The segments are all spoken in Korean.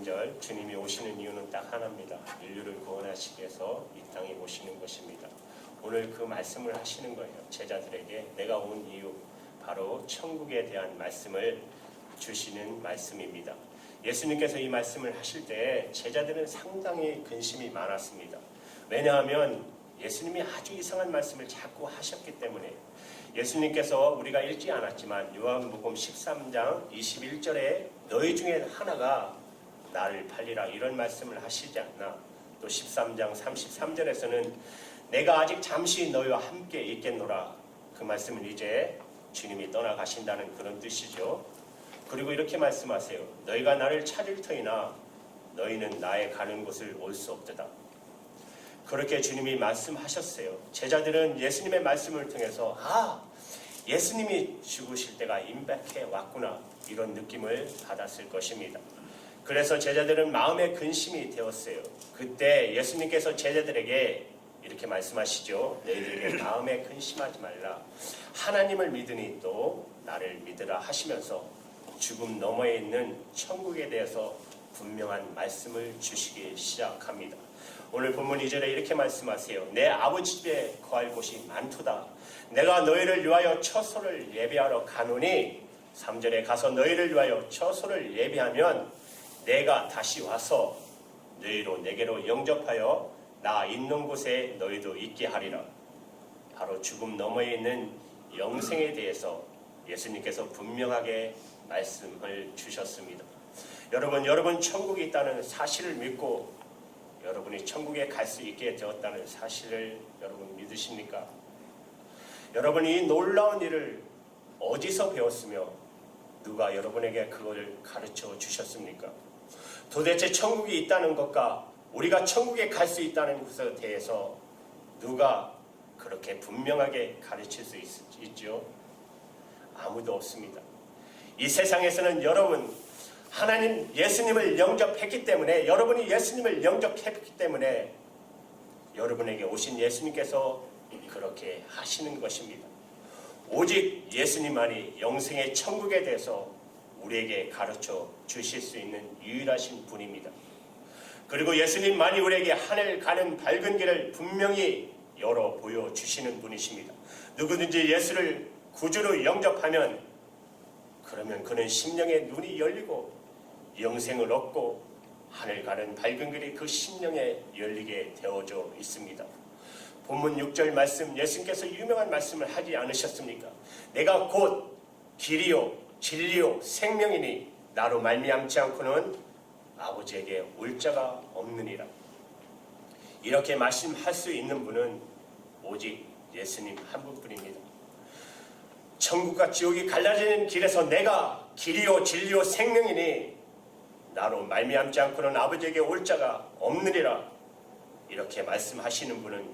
주님절, 주님이 오시는 이유는 딱 하나입니다. 인류를 구원하시기 위해서 이 땅에 오시는 것입니다. 오늘 그 말씀을 하시는 거예요. 제자들에게 내가 온 이유, 바로 천국에 대한 말씀을 주시는 말씀입니다. 예수님께서 이 말씀을 하실 때 제자들은 상당히 근심이 많았습니다. 왜냐하면 예수님이 아주 이상한 말씀을 자꾸 하셨기 때문에. 예수님께서 우리가 읽지 않았지만 요한복음 13장 21절에 너희 중에 하나가 나를 팔리라 이런 말씀을 하시지 않나. 또 13장 33절에서는 내가 아직 잠시 너희와 함께 있겠노라. 그 말씀은 이제 주님이 떠나가신다는 그런 뜻이죠. 그리고 이렇게 말씀하세요. 너희가 나를 찾을 터이나 너희는 나의 가는 곳을 올 수 없도다. 그렇게 주님이 말씀하셨어요. 제자들은 예수님의 말씀을 통해서 예수님이 죽으실 때가 임박해 왔구나 이런 느낌을 받았을 것입니다. 그래서 제자들은 마음의 근심이 되었어요. 그때 예수님께서 제자들에게 이렇게 말씀하시죠. 너희들에게 마음에 근심하지 말라. 하나님을 믿으니 또 나를 믿으라 하시면서 죽음 너머에 있는 천국에 대해서 분명한 말씀을 주시기 시작합니다. 오늘 본문 2절에 이렇게 말씀하세요. 내 아버지 집에 거할 곳이 많도다. 내가 너희를 위하여 처소를 예비하러 가노니 3절에 가서 너희를 위하여 처소를 예비하면 내가 다시 와서 너희로 내게로 영접하여 나 있는 곳에 너희도 있게 하리라. 바로 죽음 너머에 있는 영생에 대해서 예수님께서 분명하게 말씀을 주셨습니다. 여러분 천국이 있다는 사실을 믿고 여러분이 천국에 갈 수 있게 되었다는 사실을 여러분 믿으십니까? 여러분이 이 놀라운 일을 어디서 배웠으며 누가 여러분에게 그걸 가르쳐 주셨습니까? 도대체 천국이 있다는 것과 우리가 천국에 갈 수 있다는 것에 대해서 누가 그렇게 분명하게 가르칠 수 있죠? 아무도 없습니다. 이 세상에서는 여러분 하나님 예수님을 영접했기 때문에 여러분이 예수님을 영접했기 때문에 여러분에게 오신 예수님께서 그렇게 하시는 것입니다. 오직 예수님만이 영생의 천국에 대해서 우리에게 가르쳐 주실 수 있는 유일하신 분입니다. 그리고 예수님만이 우리에게 하늘 가는 밝은 길을 분명히 열어 보여주시는 분이십니다. 누구든지 예수를 구주로 영접하면 그러면 그는 심령의 눈이 열리고 영생을 얻고 하늘 가는 밝은 길이 그 심령에 열리게 되어져 있습니다. 본문 6절 말씀 예수님께서 유명한 말씀을 하지 않으셨습니까? 내가 곧 길이요 진리요 생명이니 나로 말미암지 않고는 아버지에게 올 자가 없느니라. 이렇게 말씀할 수 있는 분은 오직 예수님 한 분뿐입니다. 천국과 지옥이 갈라지는 길에서 내가 길이요 진리요 생명이니 나로 말미암지 않고는 아버지에게 올 자가 없느니라. 이렇게 말씀하시는 분은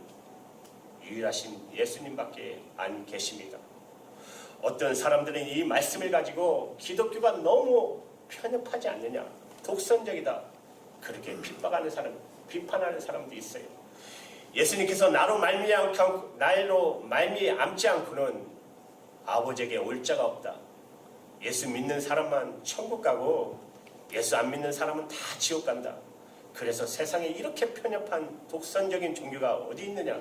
유일하신 예수님밖에 안 계십니다. 어떤 사람들은 이 말씀을 가지고 기독교가 너무 편협하지 않느냐, 독선적이다, 그렇게 비판하는 사람도 있어요. 예수님께서 나로 말미암지 않고는 아버지에게 올 자가 없다. 예수 믿는 사람만 천국 가고 예수 안 믿는 사람은 다 지옥 간다. 그래서 세상에 이렇게 편협한 독선적인 종교가 어디 있느냐.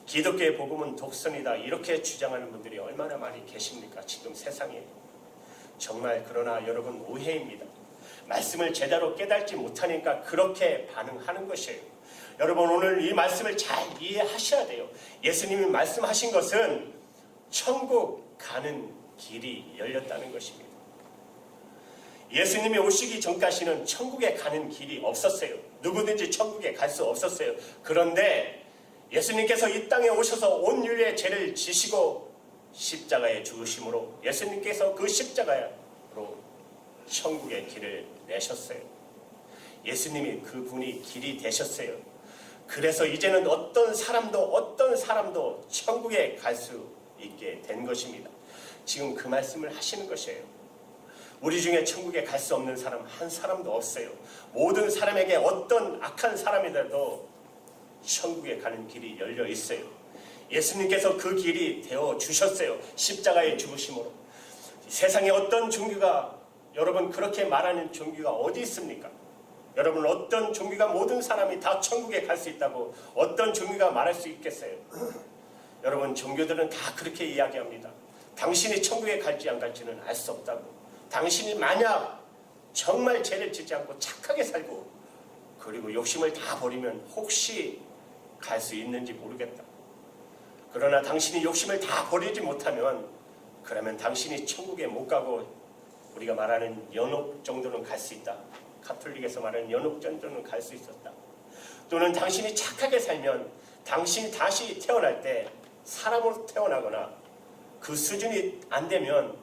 기독교의 복음은 독선이다. 이렇게 주장하는 분들이 얼마나 많이 계십니까? 지금 세상에. 정말 그러나 여러분 오해입니다. 말씀을 제대로 깨닫지 못하니까 그렇게 반응하는 것이에요. 여러분 오늘 이 말씀을 잘 이해하셔야 돼요. 예수님이 말씀하신 것은 천국 가는 길이 열렸다는 것입니다. 예수님이 오시기 전까지는 천국에 가는 길이 없었어요. 누구든지 천국에 갈 수 없었어요. 그런데 예수님께서 이 땅에 오셔서 온 인류의 죄를 지시고 십자가에 죽으심으로 예수님께서 그 십자가로 천국의 길을 내셨어요. 예수님이 그분이 길이 되셨어요. 그래서 이제는 어떤 사람도 천국에 갈 수 있게 된 것입니다. 지금 그 말씀을 하시는 것이에요. 우리 중에 천국에 갈 수 없는 사람 한 사람도 없어요. 모든 사람에게 어떤 악한 사람이라도 천국에 가는 길이 열려 있어요. 예수님께서 그 길이 되어 주셨어요. 십자가의 죽으심으로. 세상에 어떤 종교가 여러분 그렇게 말하는 종교가 어디 있습니까? 여러분 어떤 종교가 모든 사람이 다 천국에 갈 수 있다고 어떤 종교가 말할 수 있겠어요? 여러분 종교들은 다 그렇게 이야기합니다. 당신이 천국에 갈지 안 갈지는 알 수 없다고. 당신이 만약 정말 죄를 짓지 않고 착하게 살고 그리고 욕심을 다 버리면 혹시 갈 수 있는지 모르겠다. 그러나 당신이 욕심을 다 버리지 못하면 그러면 당신이 천국에 못 가고 우리가 말하는 연옥 정도는 갈 수 있다. 가톨릭에서 말하는 연옥 정도는 갈 수 있었다. 또는 당신이 착하게 살면 당신이 다시 태어날 때 사람으로 태어나거나 그 수준이 안 되면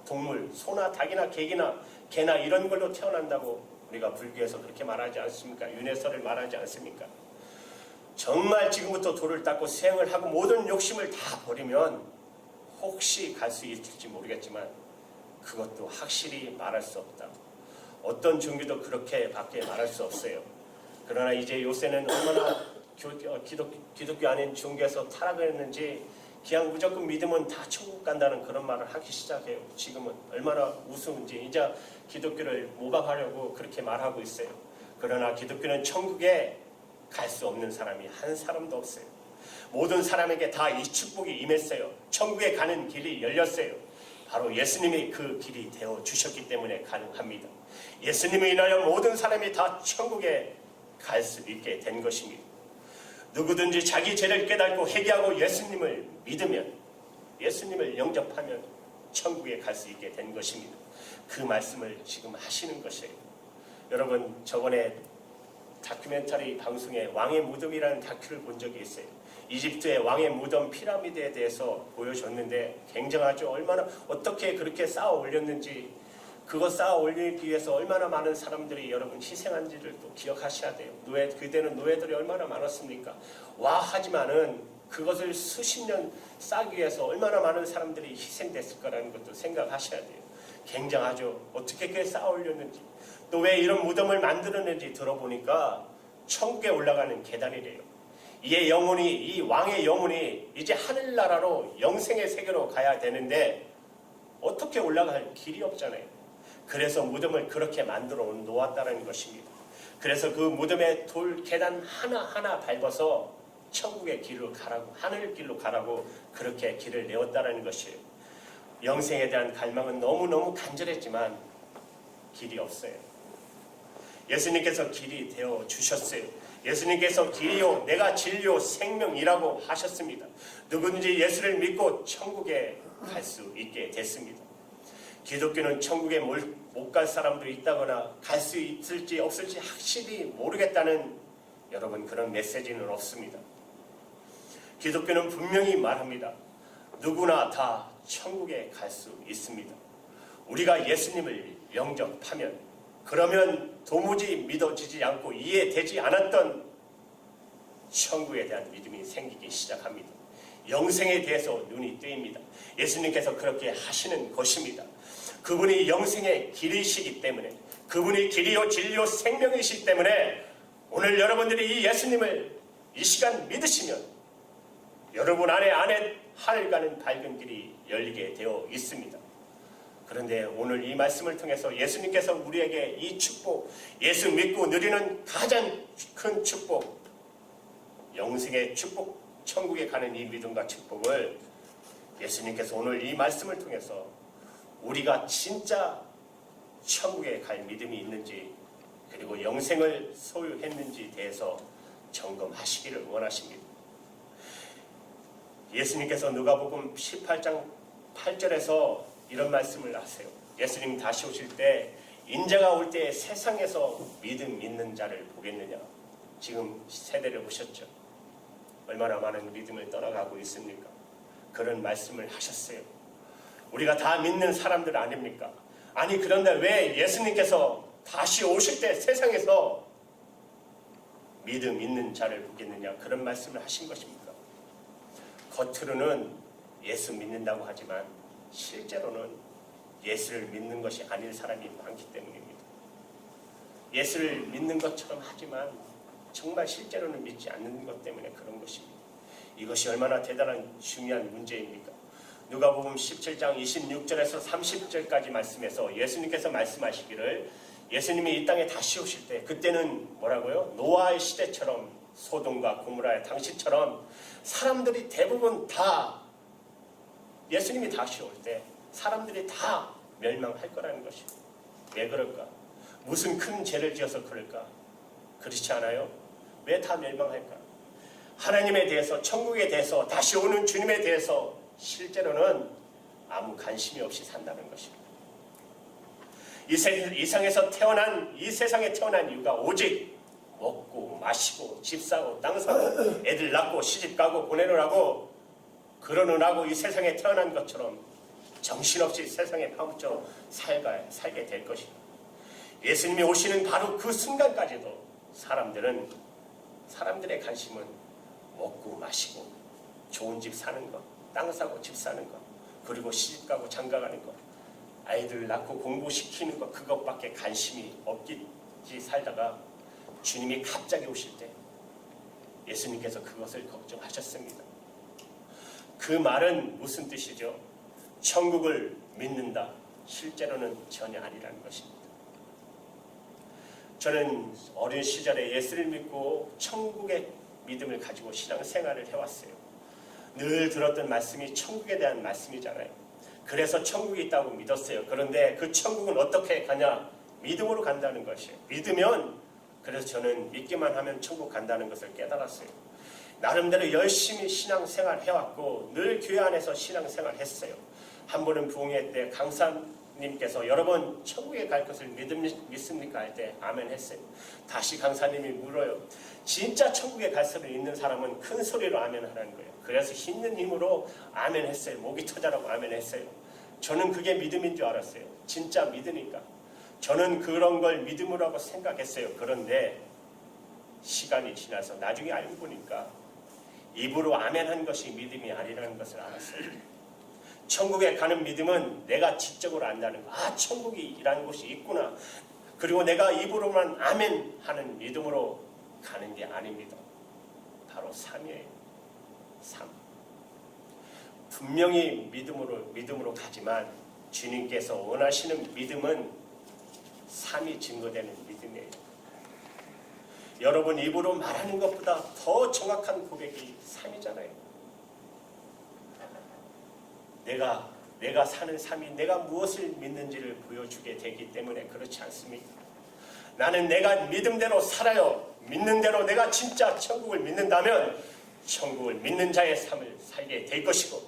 동물, 소나 닭이나 개나 이런 걸로 태어난다고 우리가 불교에서 그렇게 말하지 않습니까? 윤회설을 말하지 않습니까? 정말 지금부터 돌을 닦고 수행을 하고 모든 욕심을 다 버리면 혹시 갈 수 있을지 모르겠지만 그것도 확실히 말할 수 없다. 어떤 종교도 그렇게 밖에 말할 수 없어요. 그러나 이제 요새는 얼마나 기독교 아닌 종교에서 타락을 했는지 그냥 무조건 믿으면 다 천국 간다는 그런 말을 하기 시작해요. 지금은 얼마나 우스운지 이제 기독교를 모방하려고 그렇게 말하고 있어요. 그러나 기독교는 천국에 갈 수 없는 사람이 한 사람도 없어요. 모든 사람에게 다 이 축복이 임했어요. 천국에 가는 길이 열렸어요. 바로 예수님이 그 길이 되어 주셨기 때문에 가능합니다. 예수님을 인하여 모든 사람이 다 천국에 갈 수 있게 된 것입니다. 누구든지 자기 죄를 깨닫고 회개하고 예수님을 믿으면, 예수님을 영접하면 천국에 갈 수 있게 된 것입니다. 그 말씀을 지금 하시는 것이에요. 여러분 저번에 다큐멘터리 방송에 왕의 무덤이라는 다큐를 본 적이 있어요. 이집트의 왕의 무덤 피라미드에 대해서 보여줬는데 굉장하죠. 얼마나 어떻게 그렇게 쌓아 올렸는지, 그거 쌓아 올리기 위해서 얼마나 많은 사람들이 여러분 희생한지를 또 기억하셔야 돼요. 그때는 노예들이 얼마나 많았습니까? 하지만은 그것을 수십 년 쌓기 위해서 얼마나 많은 사람들이 희생됐을 거라는 것도 생각하셔야 돼요. 굉장하죠. 어떻게 그렇게 쌓아 올렸는지, 또 왜 이런 무덤을 만들었는지 들어보니까 천국에 올라가는 계단이래요. 이 왕의 영혼이 이제 하늘나라로 영생의 세계로 가야 되는데 어떻게 올라갈 길이 없잖아요. 그래서 무덤을 그렇게 만들어 놓았다는 것입니다. 그래서 그 무덤의 돌 계단 하나하나 밟아서 천국의 길로 가라고, 하늘 길로 가라고 그렇게 길을 내었다는 것이에요. 영생에 대한 갈망은 너무너무 간절했지만 길이 없어요. 예수님께서 길이 되어 주셨어요. 예수님께서 길이요 내가 진리요 생명이라고 하셨습니다. 누구든지 예수를 믿고 천국에 갈 수 있게 됐습니다. 기독교는 천국에 못 갈 사람도 있다거나 갈 수 있을지 없을지 확실히 모르겠다는 여러분 그런 메시지는 없습니다. 기독교는 분명히 말합니다. 누구나 다 천국에 갈 수 있습니다. 우리가 예수님을 영접하면, 그러면 도무지 믿어지지 않고 이해되지 않았던 천국에 대한 믿음이 생기기 시작합니다. 영생에 대해서 눈이 뜨입니다. 예수님께서 그렇게 하시는 것입니다. 그분이 영생의 길이시기 때문에, 그분이 길이요 진리요 생명이시기 때문에 오늘 여러분들이 이 예수님을 이 시간 믿으시면 여러분 안에 하늘 가는 밝은 길이 열리게 되어 있습니다. 그런데 오늘 이 말씀을 통해서 예수님께서 우리에게 이 축복, 예수 믿고 누리는 가장 큰 축복, 영생의 축복, 천국에 가는 이 믿음과 축복을 예수님께서 오늘 이 말씀을 통해서 우리가 진짜 천국에 갈 믿음이 있는지, 그리고 영생을 소유했는지에 대해서 점검하시기를 원하십니다. 예수님께서 누가복음 18장 8절에서 이런 말씀을 하세요. 예수님 다시 오실 때 인자가 올 때 세상에서 믿음 있는 자를 보겠느냐. 지금 세대를 보셨죠. 얼마나 많은 믿음을 떠나가고 있습니까? 그런 말씀을 하셨어요. 우리가 다 믿는 사람들 아닙니까? 아니 그런데 왜 예수님께서 다시 오실 때 세상에서 믿음 있는 자를 보겠느냐, 그런 말씀을 하신 것입니까? 겉으로는 예수 믿는다고 하지만 실제로는 예수를 믿는 것이 아닌 사람이 많기 때문입니다. 예수를 믿는 것처럼 하지만 정말 실제로는 믿지 않는 것 때문에 그런 것입니다. 이것이 얼마나 대단한 중요한 문제입니까? 누가복음 17장 26절에서 30절까지 말씀에서 예수님께서 말씀하시기를 예수님이 이 땅에 다시 오실 때 그때는 뭐라고요? 노아의 시대처럼 소돔과 고모라의 당시처럼 사람들이 대부분 다 예수님이 다시 올 때 사람들이 다 멸망할 거라는 것이에요. 왜 그럴까? 무슨 큰 죄를 지어서 그럴까? 그렇지 않아요? 왜 다 멸망할까? 하나님에 대해서, 천국에 대해서, 다시 오는 주님에 대해서 실제로는 아무 관심이 없이 산다는 것입니다. 이 세상에 태어난 이유가 오직 먹고 마시고 집 사고 땅 사고 애들 낳고 시집 가고 보내느라고 그러느라고 이 세상에 태어난 것처럼 정신없이 세상에 파묻혀 살게 될 것입니다. 예수님이 오시는 바로 그 순간까지도 사람들의 관심은 먹고 마시고 좋은 집 사는 것, 땅 사고 집 사는 것, 그리고 시집 가고 장가 가는 것, 아이들 낳고 공부시키는 것, 그것밖에 관심이 없겠지 살다가 주님이 갑자기 오실 때 예수님께서 그것을 걱정하셨습니다. 그 말은 무슨 뜻이죠? 천국을 믿는다. 실제로는 전혀 아니라는 것입니다. 저는 어린 시절에 예수를 믿고 천국의 믿음을 가지고 신앙생활을 해왔어요. 늘 들었던 말씀이 천국에 대한 말씀이잖아요. 그래서 천국이 있다고 믿었어요. 그런데 그 천국은 어떻게 가냐? 믿음으로 간다는 것이에요. 믿으면, 그래서 저는 믿기만 하면 천국 간다는 것을 깨달았어요. 나름대로 열심히 신앙생활 해왔고 늘 교회 안에서 신앙생활 했어요. 한 번은 부흥회 때 강사님께서 여러분 천국에 갈 것을 믿습니까? 할 때 아멘 했어요. 다시 강사님이 물어요. 진짜 천국에 갈 수를 있는 사람은 큰 소리로 아멘 하라는 거예요. 그래서 있는 힘으로 아멘 했어요. 목이 터져라고 아멘 했어요. 저는 그게 믿음인 줄 알았어요. 진짜 믿으니까. 저는 그런 걸 믿음이라고 생각했어요. 그런데 시간이 지나서 나중에 알고 보니까 입으로 아멘한 것이 믿음이 아니라는 것을 알았어요. 천국에 가는 믿음은 내가 지적으로 안다는 거. 아, 천국이라는 곳이 있구나. 그리고 내가 입으로만 아멘 하는 믿음으로 가는 게 아닙니다. 바로 삶이에요. 삶. 분명히 믿음으로 가지만 주님께서 원하시는 믿음은 삶이 증거되는 믿음이에요. 여러분 입으로 말하는 것보다 더 정확한 고백이 삶이잖아요. 내가 사는 삶이 내가 무엇을 믿는지를 보여주게 되기 때문에 그렇지 않습니까? 나는 내가 믿음대로 살아요. 믿는 대로 내가 진짜 천국을 믿는다면 천국을 믿는 자의 삶을 살게 될 것이고,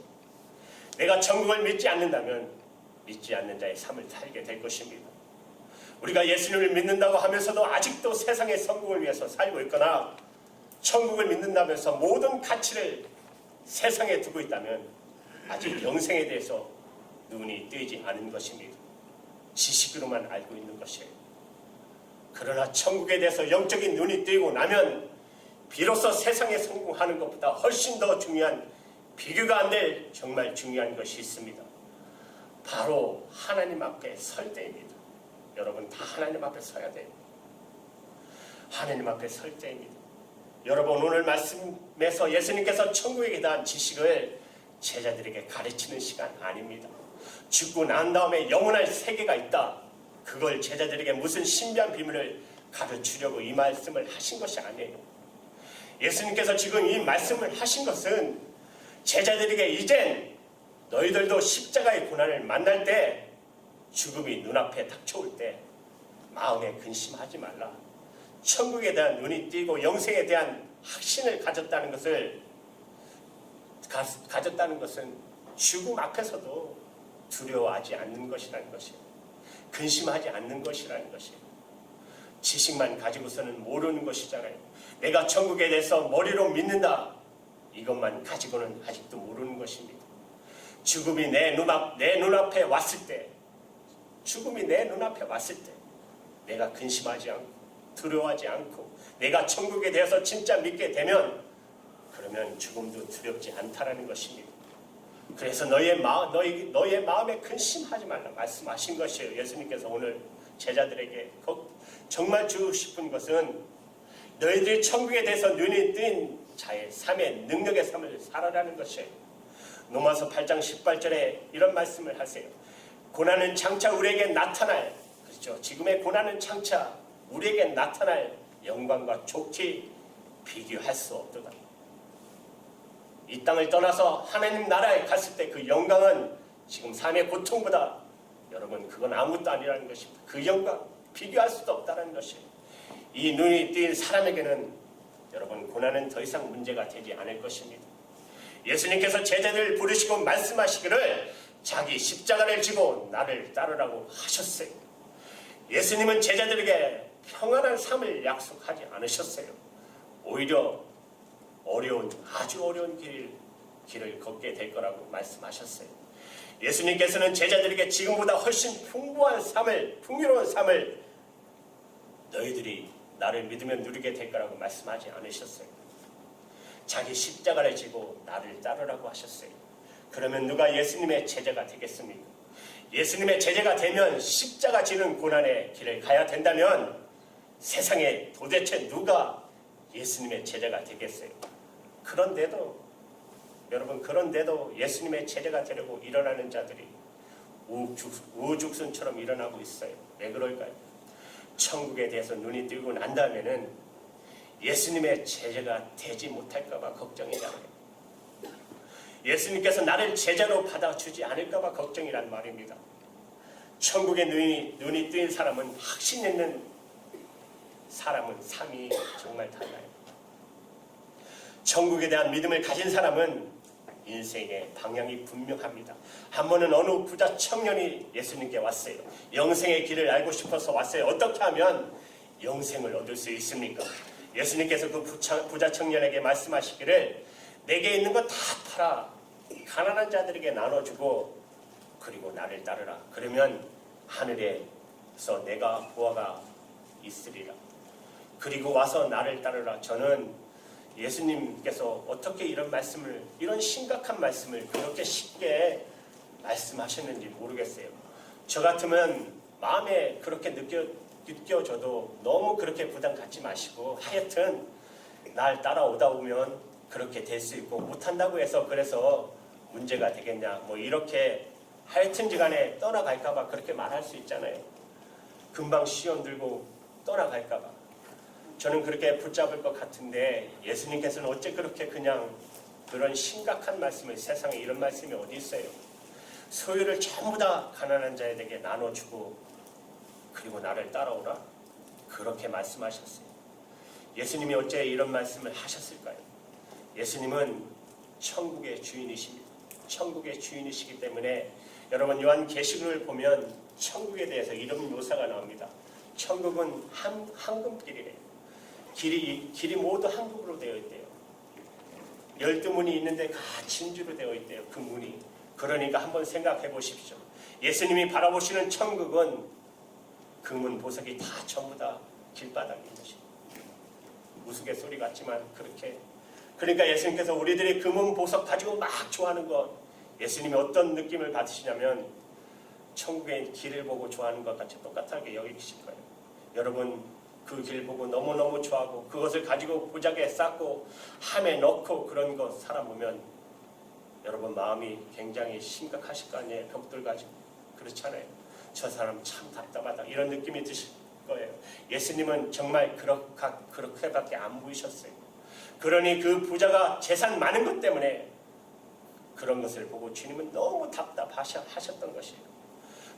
내가 천국을 믿지 않는다면 믿지 않는 자의 삶을 살게 될 것입니다. 우리가 예수님을 믿는다고 하면서도 아직도 세상의 성공을 위해서 살고 있거나 천국을 믿는다면서 모든 가치를 세상에 두고 있다면 아직 영생에 대해서 눈이 뜨이지 않은 것입니다. 지식으로만 알고 있는 것이에요. 그러나 천국에 대해서 영적인 눈이 뜨이고 나면 비로소 세상에 성공하는 것보다 훨씬 더 중요한, 비교가 안 될 정말 중요한 것이 있습니다. 바로 하나님 앞에 설 때입니다. 여러분 다 하나님 앞에 서야 돼요. 하나님 앞에 설 때입니다. 여러분 오늘 말씀에서 예수님께서 천국에 대한 지식을 제자들에게 가르치는 시간 아닙니다. 죽고 난 다음에 영원할 세계가 있다. 그걸 제자들에게 무슨 신비한 비밀을 가르치려고 이 말씀을 하신 것이 아니에요. 예수님께서 지금 이 말씀을 하신 것은 제자들에게 이젠 너희들도 십자가의 고난을 만날 때, 죽음이 눈앞에 닥쳐올 때 마음에 근심하지 말라. 천국에 대한 눈이 띄고 영생에 대한 확신을 가졌다는 것은 죽음 앞에서도 두려워하지 않는 것이라는 것이에요. 근심하지 않는 것이라는 것이에요. 지식만 가지고서는 모르는 것이잖아요. 내가 천국에 대해서 머리로 믿는다. 이것만 가지고는 아직도 모르는 것입니다. 죽음이 내 눈앞에 왔을 때, 내가 근심하지 않고 두려워하지 않고 내가 천국에 대해서 진짜 믿게 되면, 그러면 죽음도 두렵지 않다라는 것입니다. 그래서 너의 마음에 근심하지 말라 말씀하신 것이에요. 예수님께서 오늘 제자들에게 정말 주고 싶은 것은 너희들이 천국에 대해서 눈이 뜬 자의 삶의 능력의 삶을 살아라는 것이에요. 로마서 8장 18절에 이런 말씀을 하세요. 고난은 장차 우리에게 나타날, 그렇죠, 지금의 고난은 장차 우리에게 나타날 영광과 좋게 비교할 수 없도다. 이 땅을 떠나서 하나님 나라에 갔을 때 그 영광은 지금 삶의 고통보다, 여러분, 그건 아무것도 아니라는 것입니다. 그 영광 비교할 수도 없다는 것이에요. 이 눈이 띄인 사람에게는 여러분, 고난은 더 이상 문제가 되지 않을 것입니다. 예수님께서 제자들을 부르시고 말씀하시기를 자기 십자가를 지고 나를 따르라고 하셨어요. 예수님은 제자들에게 평안한 삶을 약속하지 않으셨어요. 오히려 아주 어려운 길을 걷게 될 거라고 말씀하셨어요. 예수님께서는 제자들에게 지금보다 훨씬 풍부한 삶을, 풍요로운 삶을 너희들이 나를 믿으면 누리게 될 거라고 말씀하지 않으셨어요. 자기 십자가를 지고 나를 따르라고 하셨어요. 그러면 누가 예수님의 제자가 되겠습니까? 예수님의 제자가 되면 십자가 지는 고난의 길을 가야 된다면 세상에 도대체 누가 예수님의 제자가 되겠어요? 그런데도 예수님의 제자가 되려고 일어나는 자들이 우죽순처럼 일어나고 있어요. 왜 그럴까요? 천국에 대해서 눈이 뜨고 난 다음에는 예수님의 제자가 되지 못할까봐 걱정이잖아요. 예수님께서 나를 제자로 받아주지 않을까봐 걱정이란 말입니다. 천국에 눈이 뜨인 사람은, 확신 있는 사람은 삶이 정말 달라요. 천국에 대한 믿음을 가진 사람은 인생의 방향이 분명합니다. 한 번은 어느 부자 청년이 예수님께 왔어요. 영생의 길을 알고 싶어서 왔어요. 어떻게 하면 영생을 얻을 수 있습니까? 예수님께서 그 부자 청년에게 말씀하시기를 내게 있는 거 다 팔아 가난한 자들에게 나눠주고 그리고 나를 따르라. 그러면 하늘에서 내가 보아가 있으리라. 그리고 와서 나를 따르라. 저는 예수님께서 어떻게 이런 심각한 말씀을 그렇게 쉽게 말씀하셨는지 모르겠어요. 저 같으면 마음에 그렇게 느껴져도 너무 그렇게 부담 갖지 마시고, 하여튼 날 따라오다 보면 그렇게 될 수 있고, 못한다고 해서 그래서 문제가 되겠냐, 뭐 이렇게 하여튼지간에 떠나갈까봐 그렇게 말할 수 있잖아요. 금방 시험 들고 떠나갈까봐. 저는 그렇게 붙잡을 것 같은데 예수님께서는 어째 그렇게 그냥 그런 심각한 말씀을, 세상에 이런 말씀이 어디 있어요? 소유를 전부 다 가난한 자에게 나눠주고 그리고 나를 따라오라, 그렇게 말씀하셨어요. 예수님이 어째 이런 말씀을 하셨을까요? 예수님은 천국의 주인이십니다. 천국의 주인이시기 때문에 여러분, 요한계시록을 보면 천국에 대해서 이런 묘사가 나옵니다. 천국은 황금길이래요. 길이 모두 황금으로 되어 있대요. 12문이 있는데 다 진주로 되어 있대요. 그 문이. 그러니까 한번 생각해 보십시오. 예수님이 바라보시는 천국은 금은 보석이 다 전부 다 길바닥인 것입니다. 우스갯소리 같지만 그렇게. 그러니까 예수님께서 우리들이 금은 보석 가지고 막 좋아하는 것, 예수님이 어떤 느낌을 받으시냐면 천국의 길을 보고 좋아하는 것 같이 똑같하게 여기실 거예요. 여러분, 그 길 보고 너무너무 좋아하고 그것을 가지고 보자기에 쌓고 함에 넣고 그런 거 살아보면 여러분 마음이 굉장히 심각하실 거 아니에요. 벽돌 가지고. 그렇잖아요. 저 사람 참 답답하다, 이런 느낌이 드실 거예요. 예수님은 정말 그렇게밖에 안 보이셨어요. 그러니 그 부자가 재산 많은 것 때문에 그런 것을 보고 주님은 너무 답답하셨던 것이에요.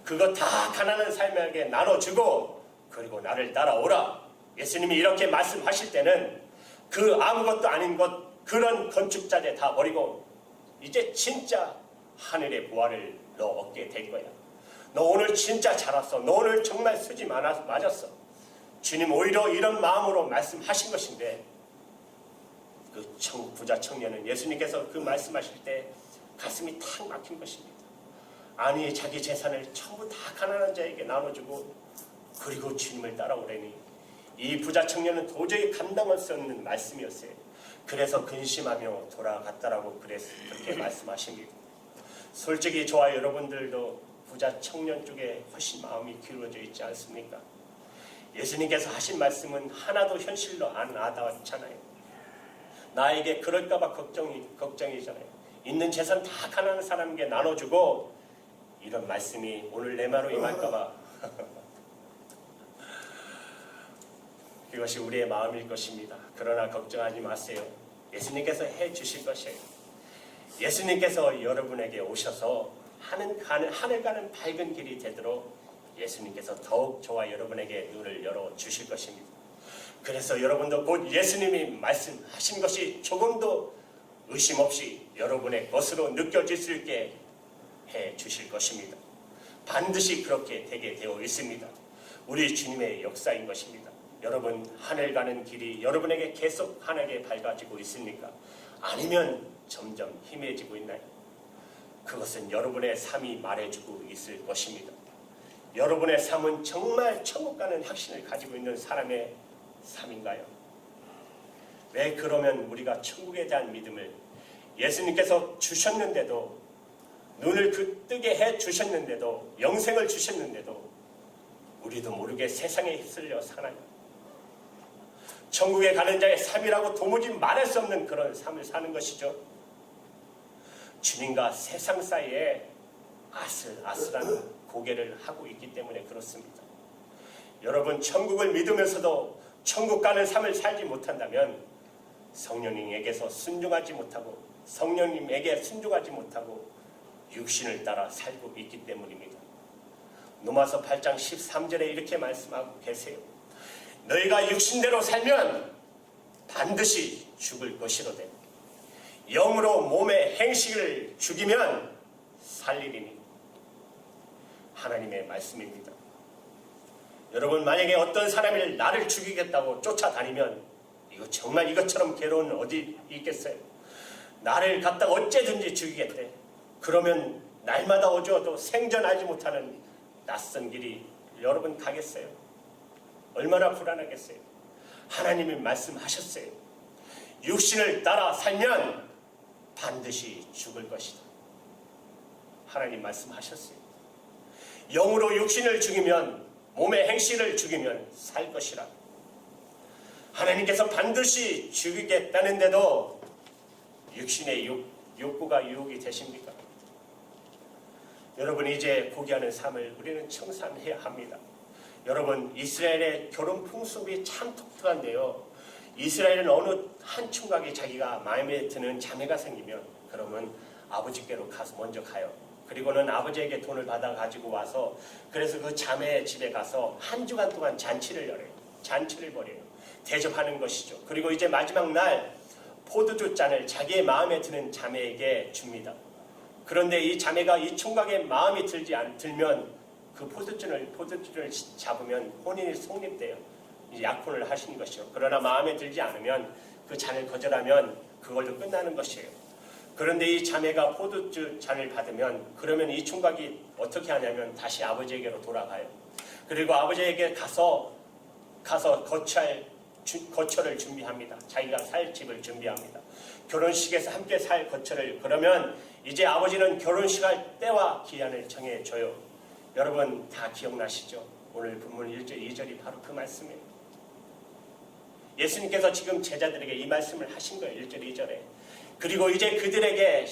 그거 다 가난한 삶에게 나눠주고 그리고 나를 따라오라. 예수님이 이렇게 말씀하실 때는 그 아무것도 아닌 것, 그런 건축자재 다 버리고 이제 진짜 하늘의 보화를 너 얻게 될 거야. 너 오늘 진짜 잘 왔어. 너 오늘 정말 수지 맞았어. 주님 오히려 이런 마음으로 말씀하신 것인데, 그 부자 청년은 예수님께서 그 말씀하실 때 가슴이 탁 막힌 것입니다. 아니, 자기 재산을 전부 다 가난한 자에게 나눠주고 그리고 주님을 따라오려니, 이 부자 청년은 도저히 감당할 수 없는 말씀이었어요. 그래서 근심하며 돌아갔다라고 그렇게 말씀하십니다. 솔직히 저와 여러분들도 부자 청년 쪽에 훨씬 마음이 기울어져 있지 않습니까? 예수님께서 하신 말씀은 하나도 현실로 안 와닿았잖아요. 나에게 그럴까봐 걱정이잖아요. 있는 재산 다 가난한 사람에게 나눠주고, 이런 말씀이 오늘 내 말로 임할까봐 그것이 우리의 마음일 것입니다. 그러나 걱정하지 마세요. 예수님께서 해주실 것이에요. 예수님께서 여러분에게 오셔서 하늘 가는 밝은 길이 되도록 예수님께서 더욱 저와 여러분에게 눈을 열어주실 것입니다. 그래서 여러분도 곧 예수님이 말씀하신 것이 조금도 의심 없이 여러분의 것으로 느껴질 수 있게 해주실 것입니다. 반드시 그렇게 되게 되어 있습니다. 우리 주님의 역사인 것입니다. 여러분, 하늘 가는 길이 여러분에게 계속 환하게 밝아지고 있습니까? 아니면 점점 희미해지고 있나요? 그것은 여러분의 삶이 말해주고 있을 것입니다. 여러분의 삶은 정말 천국 가는 확신을 가지고 있는 사람의 삶인가요? 왜 그러면 우리가 천국에 대한 믿음을 예수님께서 주셨는데도, 눈을 뜨게 해 주셨는데도, 영생을 주셨는데도 우리도 모르게 세상에 휩쓸려 사나요? 천국에 가는 자의 삶이라고 도무지 말할 수 없는 그런 삶을 사는 것이죠. 주님과 세상 사이에 아슬아슬한 고개를 하고 있기 때문에 그렇습니다. 여러분, 천국을 믿으면서도 천국 가는 삶을 살지 못한다면 성령님에게 순종하지 못하고 육신을 따라 살고 있기 때문입니다. 로마서 8장 13절에 이렇게 말씀하고 계세요. 너희가 육신대로 살면 반드시 죽을 것이로되 영으로 몸의 행식을 죽이면 살리리니. 하나님의 말씀입니다. 여러분, 만약에 어떤 사람이 나를 죽이겠다고 쫓아다니면 정말 이것처럼 괴로운 어디 있겠어요? 나를 갖다 어째든지 죽이겠대. 그러면 날마다 오져도 생존하지 못하는 낯선 길이 여러분 가겠어요? 얼마나 불안하겠어요? 하나님이 말씀하셨어요. 육신을 따라 살면 반드시 죽을 것이다. 하나님 말씀하셨어요. 영으로 육신을 죽이면, 몸의 행실을 죽이면 살 것이라. 하나님께서 반드시 죽이겠다는데도 육신의 욕구가 유혹이 되십니까? 여러분, 이제 포기하는 삶을 우리는 청산해야 합니다. 여러분, 이스라엘의 결혼 풍습이 참 독특한데요. 이스라엘은 어느 한 총각이 자기가 마음에 드는 자매가 생기면 그러면 아버지께로 가서 먼저 가요. 그리고는 아버지에게 돈을 받아 가지고 와서, 그래서 그 자매의 집에 가서 한 주간 동안 잔치를 열어요. 잔치를 벌여요. 대접하는 것이죠. 그리고 이제 마지막 날 포도주 잔을 자기의 마음에 드는 자매에게 줍니다. 그런데 이 자매가 이 총각의 마음이 들면 그 포도주를 잡으면 혼인이 성립돼요. 약혼을 하시는 것이죠. 그러나 마음에 들지 않으면, 그 잔을 거절하면 그걸로 끝나는 것이에요. 그런데 이 자매가 포도주 잔을 받으면, 그러면 이 총각이 어떻게 하냐면 다시 아버지에게로 돌아가요. 그리고 아버지에게 가서 거처를 준비합니다. 자기가 살 집을 준비합니다. 결혼식에서 함께 살 거처를. 그러면 이제 아버지는 결혼식할 때와 기한을 정해줘요. 여러분 다 기억나시죠? 오늘 본문 1절 2절이 바로 그 말씀이에요. 예수님께서 지금 제자들에게 이 말씀을 하신 거예요. 1절 2절에. 그리고 이제 그들에게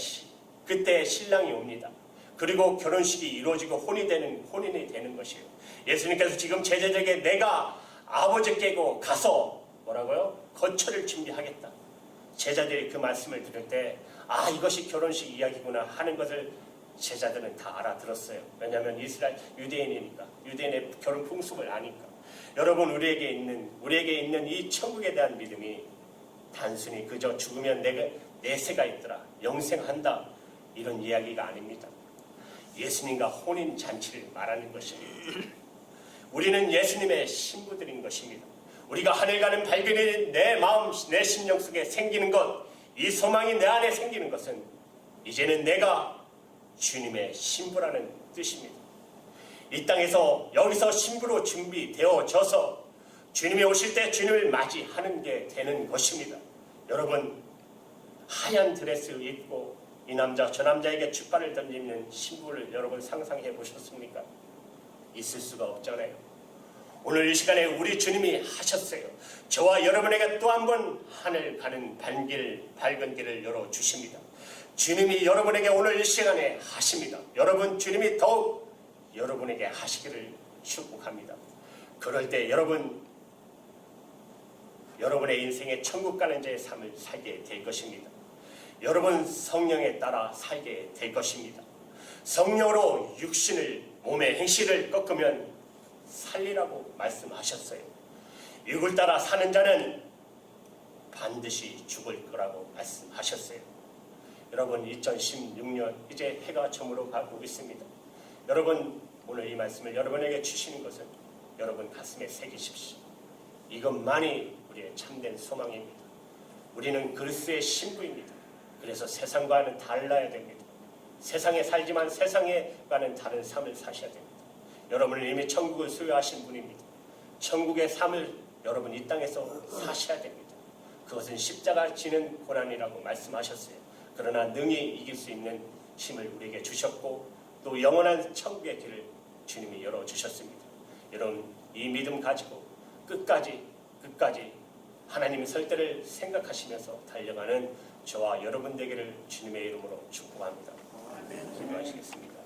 그때 신랑이 옵니다. 그리고 결혼식이 이루어지고 혼인이 되는 것이에요. 예수님께서 지금 제자들에게 내가 아버지께로 가서 뭐라고요? 거처를 준비하겠다. 제자들이 그 말씀을 들을 때 이것이 결혼식 이야기구나 하는 것을 제자들은 다 알아들었어요. 왜냐하면 이스라엘 유대인이니까, 유대인의 결혼 풍습을 아니까. 여러분, 우리에게 있는 이 천국에 대한 믿음이 단순히 그저 죽으면 내세가 있더라, 영생한다, 이런 이야기가 아닙니다. 예수님과 혼인 잔치를 말하는 것입니다. 우리는 예수님의 신부들인 것입니다. 우리가 하늘 가는 발견이 내 마음, 내 심령 속에 생기는 것, 이 소망이 내 안에 생기는 것은 이제는 내가 주님의 신부라는 뜻입니다. 이 땅에서 여기서 신부로 준비되어져서 주님이 오실 때 주님을 맞이하는 게 되는 것입니다. 여러분, 하얀 드레스 입고 이 남자 저 남자에게 춥발을 던지는 신부를 여러분 상상해 보셨습니까? 있을 수가 없잖아요. 오늘 이 시간에 우리 주님이 하셨어요. 저와 여러분에게 또 한 번 하늘 가는 밝은 길을 열어주십니다. 주님이 여러분에게 오늘 이 시간에 하십니다. 여러분, 주님이 더욱 여러분에게 하시기를 축복합니다. 그럴 때 여러분의 인생에 천국 가는 자의 삶을 살게 될 것입니다. 여러분 성령에 따라 살게 될 것입니다. 성령으로 육신을 몸의 행실을 꺾으면 살리라고 말씀하셨어요. 육을 따라 사는 자는 반드시 죽을 거라고 말씀하셨어요. 여러분, 2016년 이제 해가 저물어 가고 있습니다. 여러분, 오늘 이 말씀을 여러분에게 주시는 것은 여러분 가슴에 새기십시오. 이것만이 우리의 참된 소망입니다. 우리는 그리스도의 신부입니다. 그래서 세상과는 달라야 됩니다. 세상에 살지만 세상에과는 다른 삶을 사셔야 됩니다. 여러분은 이미 천국을 소유하신 분입니다. 천국의 삶을 여러분 이 땅에서 사셔야 됩니다. 그것은 십자가 지는 고난이라고 말씀하셨어요. 그러나 능히 이길 수 있는 힘을 우리에게 주셨고 또 영원한 천국의 길을 주님이 열어주셨습니다. 여러분, 이 믿음 가지고 끝까지 하나님의 설대를 생각하시면서 달려가는 저와 여러분 되기를 주님의 이름으로 축복합니다. 기도하시겠습니다.